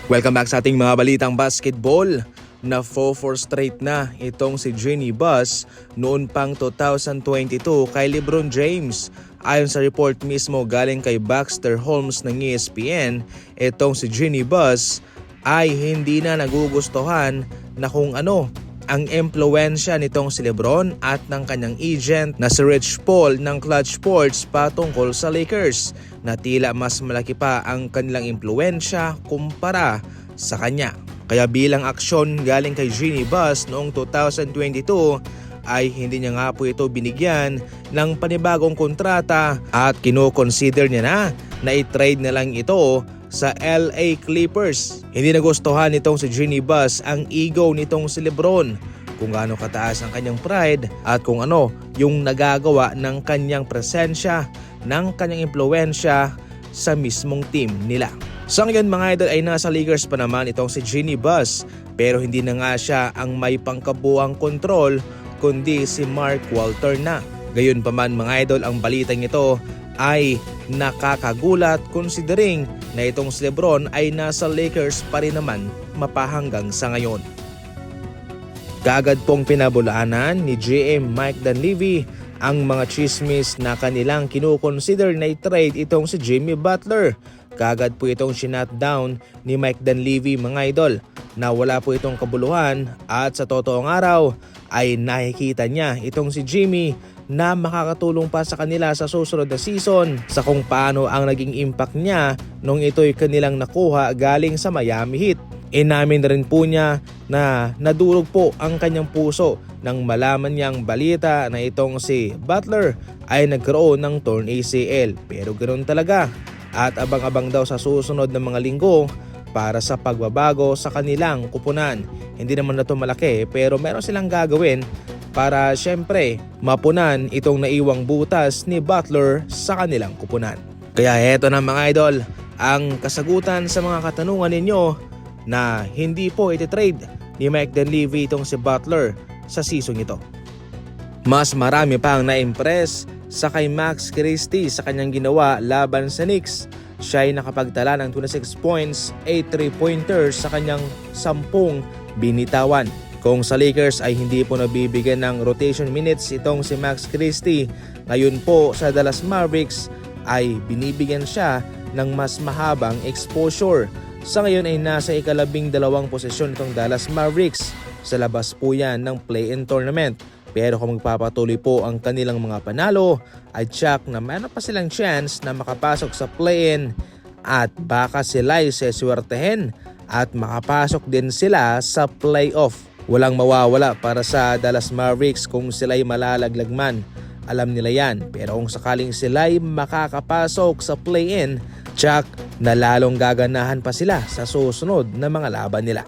Welcome back sa ating mga balitang basketball. Na 4-4 straight na itong si Jeanie Buss noon pang 2022 kay LeBron James. Ayon sa report mismo galing kay Baxter Holmes ng ESPN, itong si Jeanie Buss ay hindi na nagugustuhan na kung ano ang impluensya nitong si LeBron at ng kanyang agent na si Rich Paul ng Clutch Sports patungkol sa Lakers, na tila mas malaki pa ang kanilang impluensya kumpara sa kanya. Kaya bilang aksyon galing kay Jeanie Buss noong 2022 ay hindi niya nga po ito binigyan ng panibagong kontrata at kinoconsider niya na i-trade na lang ito sa LA Clippers. Hindi nagustuhan nitong si Jeanie Buss ang ego nitong si LeBron, kung gaano kataas ang kanyang pride at kung ano yung nagagawa ng kanyang presensya, ng kanyang impluensya sa mismong team nila. Sa ngayon mga idol ay nasa Lakers pa naman itong si Jeanie Buss, pero hindi na nga siya ang may pangkabuang kontrol kundi si Mark Walter na. Gayunpaman mga idol, ang balitang ito ay nakakagulat considering na itong si LeBron ay nasa Lakers pa rin naman mapahanggang sa ngayon. Kaagad pong pinabulaanan ni GM Mike Dunleavy ang mga chismis na kanilang kinukonsider na i-trade itong si Jimmy Butler. Kaagad po itong sinat down ni Mike Dunleavy mga idol na wala po itong kabuluhan, at sa totoong araw ay nakikita niya itong si Jimmy na makakatulong pa sa kanila sa susunod na season sa kung paano ang naging impact niya nung ito'y kanilang nakuha galing sa Miami Heat. Inamin rin po niya na nadurog po ang kanyang puso nang malaman niyang balita na itong si Butler ay nagkaroon ng torn ACL. Pero ganoon talaga, at abang-abang daw sa susunod na mga linggo para sa pagbabago sa kanilang kupunan. Hindi naman na ito malaki pero meron silang gagawin para syempre mapunan itong naiwang butas ni Butler sa kanilang kupunan. Kaya heto na mga idol ang kasagutan sa mga katanungan ninyo na hindi po iti-trade ni Mike Dunleavy itong si Butler sa season ito. Mas marami pang na-impress sa kay Max Christie sa kanyang ginawa laban sa Knicks. Siya ay nakapagtala ng 26 points, 8 3-pointers sa kanyang 10 binitawan. Kung sa Lakers ay hindi po nabibigyan ng rotation minutes itong si Max Christie, ngayon po sa Dallas Mavericks ay binibigyan siya ng mas mahabang exposure. Sa ngayon ay nasa ika-12 posisyon itong Dallas Mavericks. Sa labas po yan ng play-in tournament. Pero kung magpapatuloy po ang kanilang mga panalo, ay tsak na meron pa silang chance na makapasok sa play-in at baka sila ay seswertehin at makapasok din sila sa playoff. Walang mawawala para sa Dallas Mavericks kung sila ay malalaglag man. Alam nila yan, pero kung sakaling sila ay makakapasok sa play-in, tsak na lalong gaganahan pa sila sa susunod na mga laban nila.